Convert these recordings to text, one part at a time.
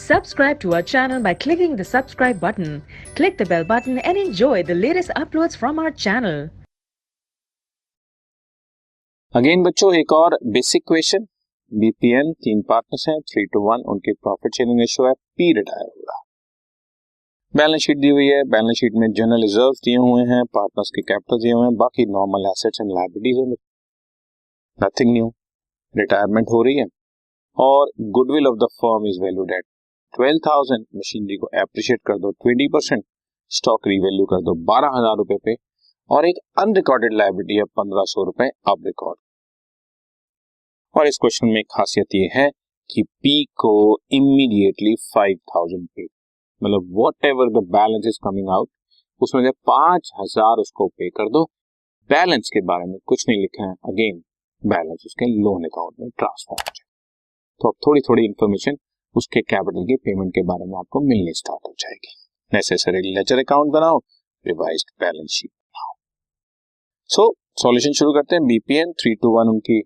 Subscribe to our channel by clicking the subscribe button. Click the bell button and enjoy the latest uploads from our channel. Again बच्चों एक और basic question. BPN 3 partners हैं, 3:1 उनकी profit sharing ratio है, P retire होगा। Balance sheet दी हुई है, balance sheet में जनरल रिजर्व दिए हुए हैं, पार्टनर्स के कैपिटल दिए हुए हैं, बाकी नॉर्मल एसेट्स एंड लायबिलिटीज है, नथिंग न्यू। रिटायरमेंट हो रही है और goodwill of the firm is valued at 12,000। Machinery को एप्रिशिएट कर दो 20%, स्टॉक रीवैल्यू कर दो 12,000 रुपए पे, और एक अनरिकॉर्डेड लायबिलिटी है 1,500 रुपए अब रिकॉर्ड। और इस क्वेश्चन में खासियत ये है कि पी को इमीडिएटली 5,000 पे, मतलब what ever the balance is coming out उसमें से 5,000 उसको पे कर दो। बैलेंस के बारे में कुछ नहीं लिखा है, अगेन बैलेंस उसके लोन अकाउंट में ट्रांसफर हो जाए। तो अब थोड़ी थोड़ी इंफॉर्मेशन उसके कैपिटल के पेमेंट के बारे में आपको मिलने स्टार्ट हो जाएगी। नेसेसरी लेजर अकाउंट बनाओ, रिवाइज्ड बैलेंस शीट बनाओ। सो सॉल्यूशन शुरू करते हैं। बीपीएन 3:1 उनकी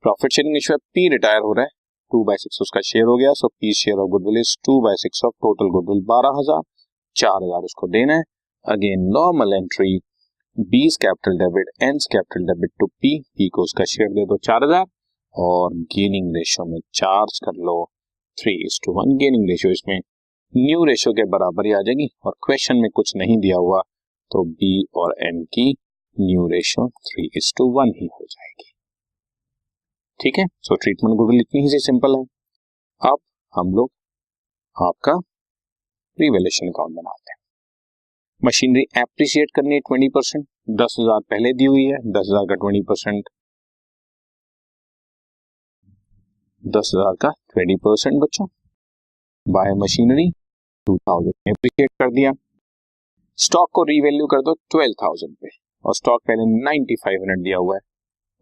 profit sharing ratio, P retire हो रहा है, 2/6 उसका शेयर हो गया। So P share of goodwill is 2/6 of total goodwill 12,000, 4,000 उसको देना है। Again normal entry, B's capital debit, N's capital debit to P को उसका शेयर दे दो 4,000, और गेनिंग रेशियो में चार्ज कर लो 3:1। गेनिंग रेशियो इसमें न्यू रेशियो के बराबर ही आ जाएगी, और क्वेश्चन में कुछ नहीं दिया हुआ तो बी और एन की न्यू रेशियो 3:1 ही हो जाएगी। ठीक है, सो ट्रीटमेंट गुडविल इतनी ही सिंपल है। अब हम लोग आपका रिवैल्यूएशन अकाउंट बनाते हैं। मशीनरी एप्रिशिएट करनी है 20%, 10,000 पहले दी हुई है, 10,000 का 20%, 10,000 का 20% बच्चों। बाय मशीनरी 2,000 एप्रिशिएट कर दिया। स्टॉक को रीवैल्यू कर दो 12,000 पे, और स्टॉक पहले 9,500 दिया हुआ है,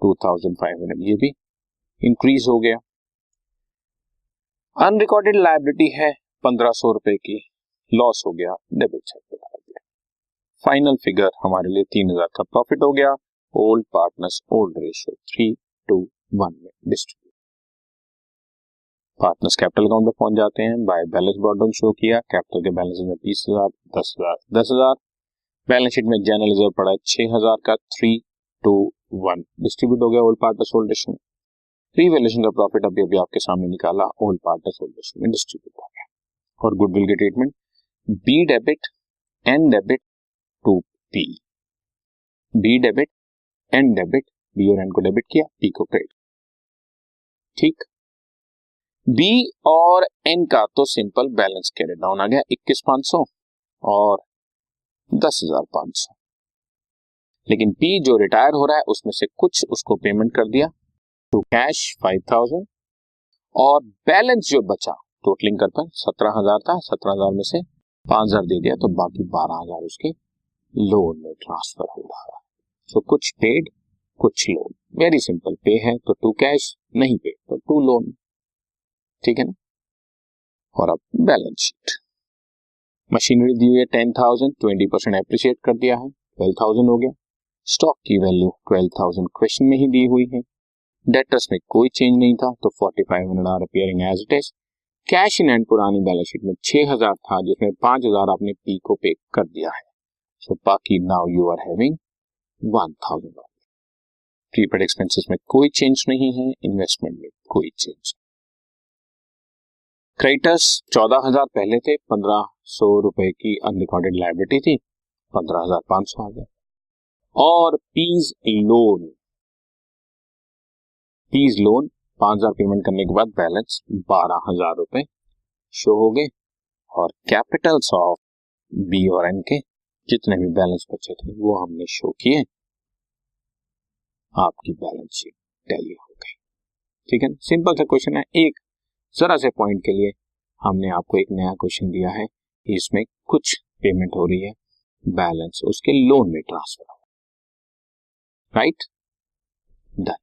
2,500 ये भी इंक्रीज हो गया। अनरिकॉर्डेड लायबिलिटी है 1,500 रुपए की, लॉस हो गया, डेबिट साइड पे डाल दिया। फाइनल फिगर हमारे लिए 3,000 का प्रॉफिट हो गया। ओल्ड पार्टनर्स ओल्ड रेशियो 3:1 में डिस्ट्रीब्यूट। पार्टनर्स कैपिटल अकाउंट में पहुंच जाते हैं। By balance brought down show किया, कैपिटल के बैलेंस में 20,000, 10,000, 10,000। बैलेंस शीट में जनरल रिजर्व पड़ा है 6,000 का, 3:1 डिस्ट्रीब्यूट हो गया ओल्ड पार्टनर्स ओल्ड रेशियो में। रिवैल्यूएशन का प्रॉफिट अभी अभी आपके सामने निकाला, ओल्ड पार्टनर्स ओल्ड रेशियो में डिस्ट्रीब्यूट हो गया। और गुडविल की treatment, B debit, N debit to P, B debit, N debit, B और एन को डेबिट किया, पी को क्रेडिट। ठीक, बी और एन का तो सिंपल बैलेंस कैरी डाउन आ गया 21,500 और 10,500, लेकिन पी जो रिटायर हो रहा है उसमें से कुछ उसको पेमेंट कर दिया टू कैश 5,000, और बैलेंस जो बचा टोटलिंग कर पर 17,000 था, 17,000 में से 5,000 दे दिया, तो बाकी 12,000 उसके लोन में ट्रांसफर हो रहा है। सो कुछ पेड कुछ लोन, वेरी सिंपल। पे है तो टू कैश, नहीं पे तो टू लोन, ठीक है ना। और अब बैलेंस शीट, मशीनरी दी हुई है 10,000, 20% एप्रिशिएट कर दिया है, 12,000 हो गया। स्टॉक की वैल्यू 12,000 क्वेश्चन में ही दी हुई है। डेटर्स में कोई चेंज नहीं था, तो 4,500 are appearing as it is. Cash in hand पुरानी बैलेंस शीट में 6,000 था, जिसमें 5,000 आपने पी को पे कर दिया है। सो बाकी now you are having 1,000। Prepaid expenses में कोई चेंज नहीं है, इन्वेस्टमेंट में कोई चेंज। क्रेडिटर्स 14,000 पहले थे, 1,500 रुपए की अनरिकॉर्डेड लायबिलिटी थी, 15,500 आ गया। और पीज लोन 5,000 पेमेंट करने के बाद बैलेंस 12,000 रुपए शो हो गए। और कैपिटल्स ऑफ बी और एन के जितने भी बैलेंस बचे थे वो हमने शो किए, आपकी बैलेंस शीट टैली हो गई। ठीक है, सिंपल सा क्वेश्चन है। एक जरा से पॉइंट के लिए हमने आपको एक नया क्वेश्चन दिया है, इसमें कुछ पेमेंट हो रही है, बैलेंस उसके लोन में ट्रांसफर हो, राइट, डन।